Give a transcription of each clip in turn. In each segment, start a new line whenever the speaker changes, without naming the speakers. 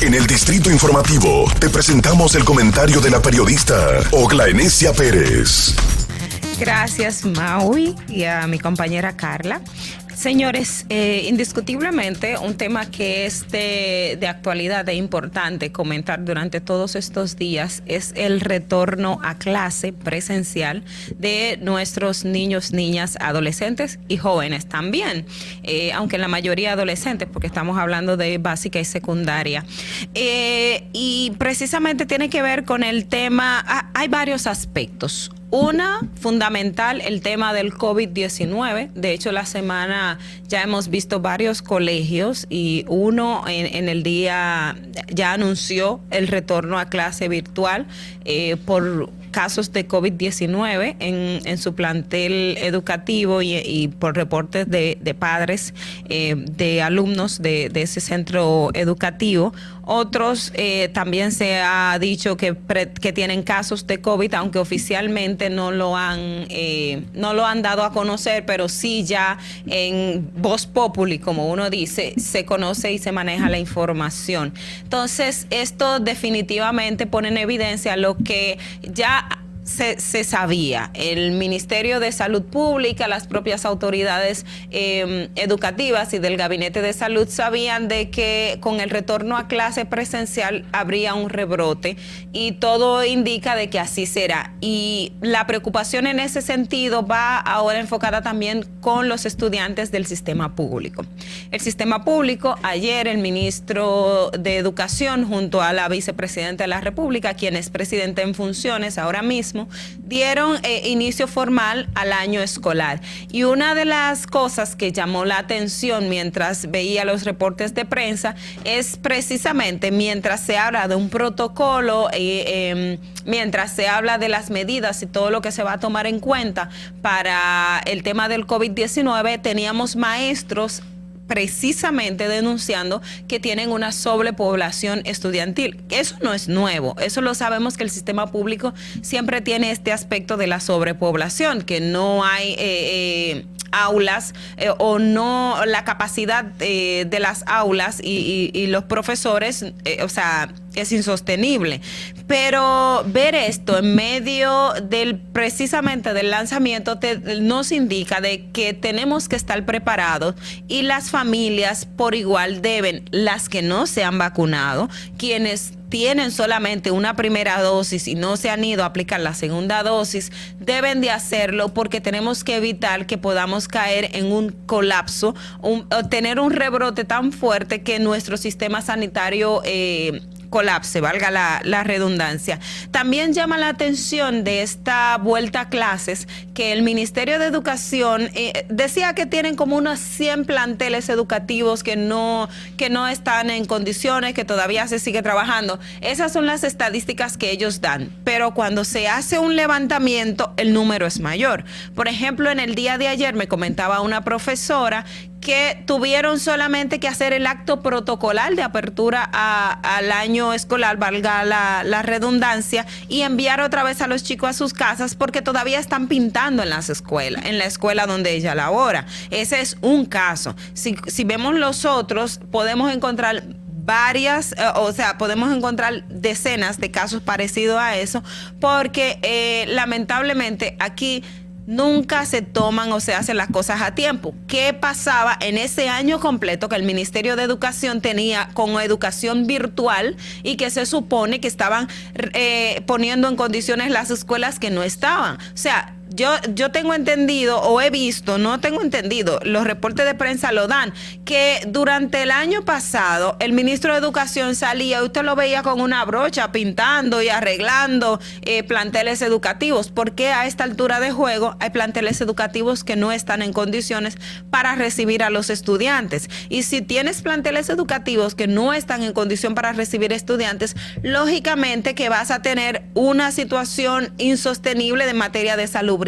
En el Distrito Informativo te presentamos el comentario de la periodista Oglanesia Pérez.
Gracias, Maui, y a mi compañera Carla. Señores, indiscutiblemente un tema que es de actualidad e importante comentar durante todos estos días es el retorno a clase presencial de nuestros niños, niñas, adolescentes y jóvenes también, aunque la mayoría adolescentes, porque estamos hablando de básica y secundaria. Y precisamente tiene que ver con el tema, hay varios aspectos. Una, fundamental, el tema del COVID-19. De hecho, la semana ya hemos visto varios colegios y uno en el día ya anunció el retorno a clase virtual por casos de COVID-19 en su plantel educativo y por reportes de padres, de alumnos de ese centro educativo. Otros también se ha dicho que tienen casos de COVID, aunque oficialmente no lo han dado a conocer, pero sí ya en voz populi, como uno dice, se conoce y se maneja la información. Entonces, esto definitivamente pone en evidencia lo que ya se sabía. El Ministerio de Salud Pública, las propias autoridades educativas y del Gabinete de Salud sabían de que con el retorno a clase presencial habría un rebrote y todo indica de que así será. Y la preocupación en ese sentido va ahora enfocada también con los estudiantes del sistema público. El sistema público, ayer el ministro de Educación junto a la vicepresidenta de la República, quien es presidente en funciones ahora mismo, dieron inicio formal al año escolar. Y una de las cosas que llamó la atención mientras veía los reportes de prensa es precisamente mientras se habla de un protocolo, mientras se habla de las medidas y todo lo que se va a tomar en cuenta para el tema del COVID-19, teníamos maestros precisamente denunciando que tienen una sobrepoblación estudiantil. Eso no es nuevo, eso lo sabemos, que el sistema público siempre tiene este aspecto de la sobrepoblación, que no hay aulas o no la capacidad de las aulas y los profesores, o sea, es insostenible. Pero ver esto en medio precisamente del lanzamiento nos indica de que tenemos que estar preparados y las familias por igual deben, las que no se han vacunado, quienes tienen solamente una primera dosis y no se han ido a aplicar la segunda dosis, deben de hacerlo porque tenemos que evitar que podamos caer en un colapso, o tener un rebrote tan fuerte que nuestro sistema sanitario colapse, valga la redundancia. También llama la atención de esta vuelta a clases que el Ministerio de Educación decía que tienen como unos 100 planteles educativos que no están en condiciones, que todavía se sigue trabajando. Esas son las estadísticas que ellos dan, pero cuando se hace un levantamiento el número es mayor. Por ejemplo, en el día de ayer me comentaba una profesora que tuvieron solamente que hacer el acto protocolar de apertura al año escolar, valga la redundancia, y enviar otra vez a los chicos a sus casas porque todavía están pintando en las escuelas, en la escuela donde ella labora. Ese es un caso. Si vemos los otros, podemos encontrar podemos encontrar decenas de casos parecidos a eso, porque lamentablemente aquí nunca se toman o se hacen las cosas a tiempo. ¿Qué pasaba en ese año completo que el Ministerio de Educación tenía con educación virtual y que se supone que estaban poniendo en condiciones las escuelas que no estaban? O sea, yo tengo entendido o he visto, no tengo entendido, los reportes de prensa lo dan, que durante el año pasado el ministro de Educación salía, usted lo veía con una brocha pintando y arreglando planteles educativos, porque a esta altura de juego hay planteles educativos que no están en condiciones para recibir a los estudiantes. Y si tienes planteles educativos que no están en condición para recibir estudiantes, lógicamente que vas a tener una situación insostenible de materia de salubridad,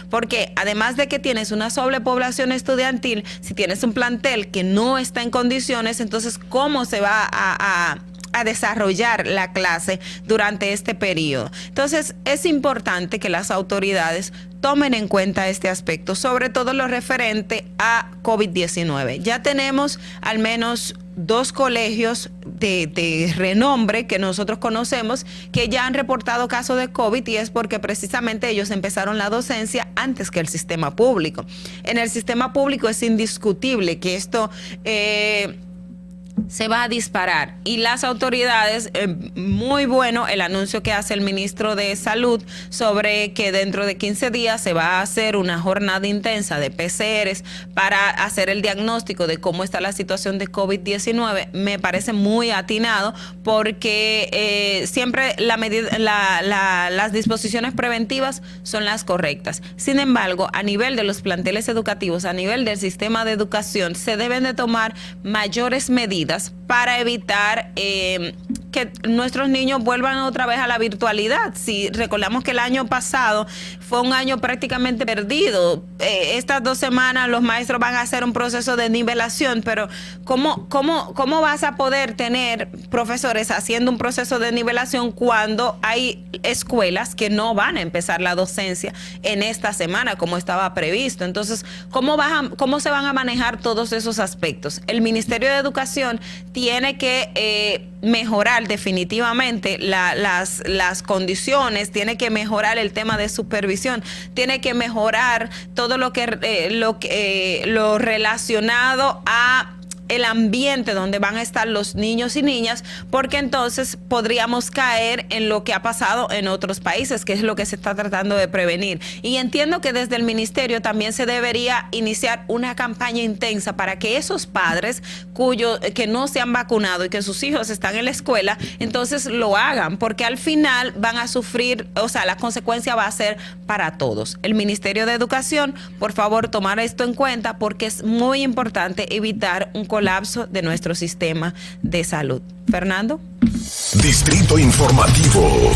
porque además de que tienes una sobrepoblación estudiantil, si tienes un plantel que no está en condiciones, entonces ¿cómo se va a desarrollar la clase durante este periodo? Entonces es importante que las autoridades tomen en cuenta este aspecto, sobre todo lo referente a COVID-19. Ya tenemos al menos 2 colegios de renombre que nosotros conocemos que ya han reportado casos de COVID, y es porque precisamente ellos empezaron la docencia antes que el sistema público. En el sistema público es indiscutible que esto se va a disparar, y las autoridades, muy bueno el anuncio que hace el ministro de Salud sobre que dentro de 15 días se va a hacer una jornada intensa de PCRs para hacer el diagnóstico de cómo está la situación de COVID-19. Me parece muy atinado, porque siempre las disposiciones preventivas son las correctas. Sin embargo, a nivel de los planteles educativos, a nivel del sistema de educación, se deben de tomar mayores medidas para evitar que nuestros niños vuelvan otra vez a la virtualidad. Si recordamos que el año pasado fue un año prácticamente perdido, estas 2 semanas los maestros van a hacer un proceso de nivelación, pero ¿cómo vas a poder tener profesores haciendo un proceso de nivelación cuando hay escuelas que no van a empezar la docencia en esta semana como estaba previsto? Entonces, ¿cómo se van a manejar todos esos aspectos? El Ministerio de Educación tiene que mejorar definitivamente las condiciones, tiene que mejorar el tema de supervisión, tiene que mejorar todo lo relacionado a el ambiente donde van a estar los niños y niñas, porque entonces podríamos caer en lo que ha pasado en otros países, que es lo que se está tratando de prevenir. Y entiendo que desde el ministerio también se debería iniciar una campaña intensa para que esos padres que no se han vacunado y que sus hijos están en la escuela, entonces lo hagan, porque al final van a sufrir, o sea, la consecuencia va a ser para todos. El Ministerio de Educación, por favor, tomar esto en cuenta, porque es muy importante evitar un colapso de nuestro sistema de salud. Fernando.
Distrito Informativo.